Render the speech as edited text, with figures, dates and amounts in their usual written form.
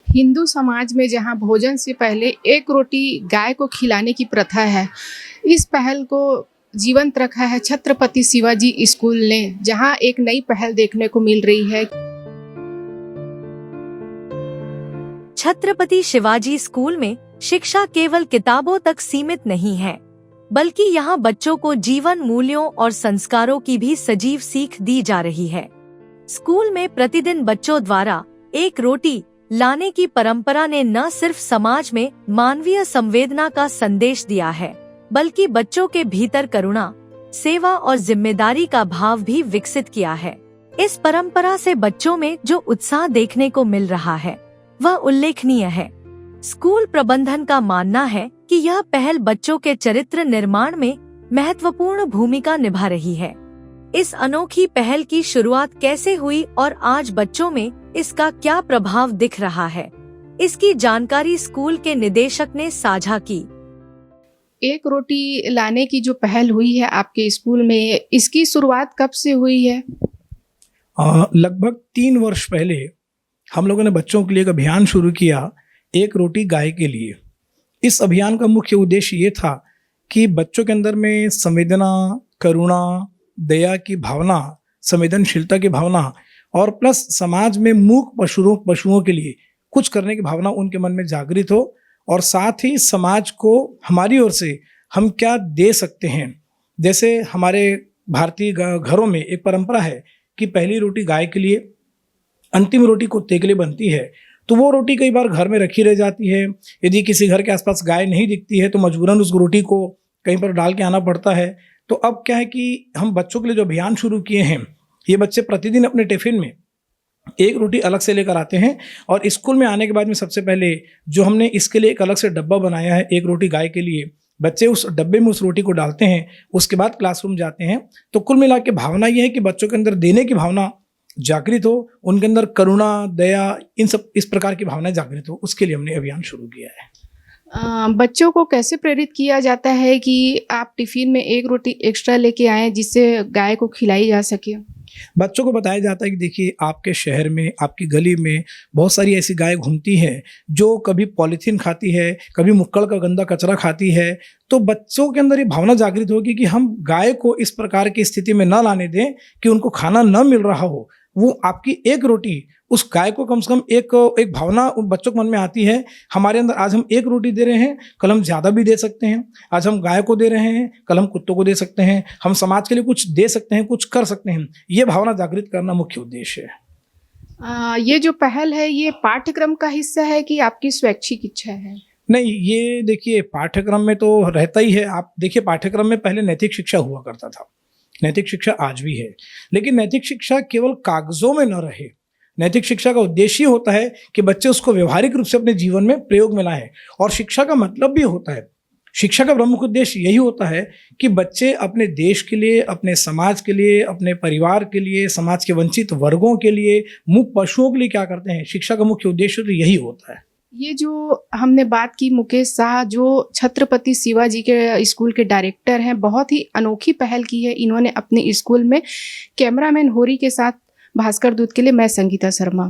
हिंदू समाज में जहां भोजन से पहले एक रोटी गाय को खिलाने की प्रथा है, इस पहल को जीवंत रखा है छत्रपति शिवाजी स्कूल ने, जहां एक नई पहल देखने को मिल रही है। छत्रपति शिवाजी स्कूल में शिक्षा केवल किताबों तक सीमित नहीं है, बल्कि यहाँ बच्चों को जीवन मूल्यों और संस्कारों की भी सजीव सीख दी जा रही है। स्कूल में प्रतिदिन बच्चों द्वारा एक रोटी लाने की परंपरा ने न सिर्फ समाज में मानवीय संवेदना का संदेश दिया है, बल्कि बच्चों के भीतर करुणा, सेवा और जिम्मेदारी का भाव भी विकसित किया है। इस परंपरा से बच्चों में जो उत्साह देखने को मिल रहा है, वह उल्लेखनीय है। स्कूल प्रबंधन का मानना है कि यह पहल बच्चों के चरित्र निर्माण में महत्वपूर्ण भूमिका निभा रही है। इस अनोखी पहल की शुरुआत कैसे हुई और आज बच्चों में इसका क्या प्रभाव दिख रहा है, इसकी जानकारी स्कूल के निदेशक ने साझा की। एक रोटी लाने की जो पहल हुई है आपके स्कूल में, इसकी शुरुआत कब से हुई है? लगभग 3 वर्ष पहले हम लोगों ने बच्चों के लिए एक अभियान शुरू किया, एक रोटी गाय के लिए। इस अभियान का मुख्य उद्देश्य ये था कि बच्चों के अंदर में संवेदना, करुणा, दया की भावना, संवेदनशीलता की भावना और प्लस समाज में मूक पशुओं के लिए कुछ करने की भावना उनके मन में जागृत हो, और साथ ही समाज को हमारी ओर से हम क्या दे सकते हैं। जैसे हमारे भारतीय घरों में एक परंपरा है कि पहली रोटी गाय के लिए, अंतिम रोटी कुत्ते के लिए बनती है। तो वो रोटी कई बार घर में रखी रह जाती है। यदि किसी घर के आसपास गाय नहीं दिखती है तो मजबूरन उस रोटी को कहीं पर डाल के आना पड़ता है। तो अब क्या है कि हम बच्चों के लिए जो अभियान शुरू किए हैं, ये बच्चे प्रतिदिन अपने टिफिन में एक रोटी अलग से लेकर आते हैं, और स्कूल में आने के बाद में सबसे पहले जो हमने इसके लिए एक अलग से डब्बा बनाया है एक रोटी गाय के लिए, बच्चे उस डब्बे में उस रोटी को डालते हैं, उसके बाद क्लासरूम जाते हैं। तो कुल मिला के भावना ये है कि बच्चों के अंदर देने की भावना जागृत हो, उनके अंदर करुणा, दया, इन सब इस प्रकार की भावना जागृत हो, उसके लिए हमने अभियान शुरू किया है। बच्चों को कैसे प्रेरित किया जाता है कि आप टिफिन में एक रोटी एक्स्ट्रा लेके आएं जिससे गाय को खिलाई जा सके? बच्चों को बताया जाता है कि देखिए, आपके शहर में, आपकी गली में बहुत सारी ऐसी गाय घूमती हैं जो कभी पॉलीथीन खाती है, कभी मुक्कड़ का गंदा कचरा खाती है। तो बच्चों के अंदर ये भावना जागृत होगी कि हम गाय को इस प्रकार की स्थिति में न लाने दें कि उनको खाना न मिल रहा हो। वो आपकी एक रोटी उस गाय को कम से कम एक भावना उन बच्चों के मन में आती है, हमारे अंदर आज हम एक रोटी दे रहे हैं, कल हम ज़्यादा भी दे सकते हैं। आज हम गाय को दे रहे हैं, कल हम कुत्तों को दे सकते हैं। हम समाज के लिए कुछ दे सकते हैं, कुछ कर सकते हैं। ये भावना जागृत करना मुख्य उद्देश्य है। ये जो पहल है, ये पाठ्यक्रम का हिस्सा है कि आपकी स्वैच्छिक इच्छा है? नहीं, ये देखिए पाठ्यक्रम में तो रहता ही है। आप देखिए, पाठ्यक्रम में पहले नैतिक शिक्षा हुआ करता था, नैतिक शिक्षा आज भी है, लेकिन नैतिक शिक्षा केवल कागजों में न रहे। नैतिक शिक्षा का उद्देश्य होता है कि बच्चे उसको व्यवहारिक रूप से अपने जीवन में प्रयोग में लाएं, और शिक्षा का मतलब भी होता है, शिक्षा का प्रमुख उद्देश्य यही होता है कि बच्चे अपने देश के लिए, अपने समाज के लिए, अपने परिवार के लिए, समाज के वंचित वर्गों के लिए, मूक पशुओं के लिए क्या करते हैं। शिक्षा का मुख्य उद्देश्य तो यही होता है। ये जो हमने बात की, मुकेश शाह जो छत्रपति शिवाजी के स्कूल के डायरेक्टर हैं, बहुत ही अनोखी पहल की है इन्होंने अपने स्कूल में। कैमरामैन होरी के साथ भास्कर दूत के लिए मैं संगीता शर्मा।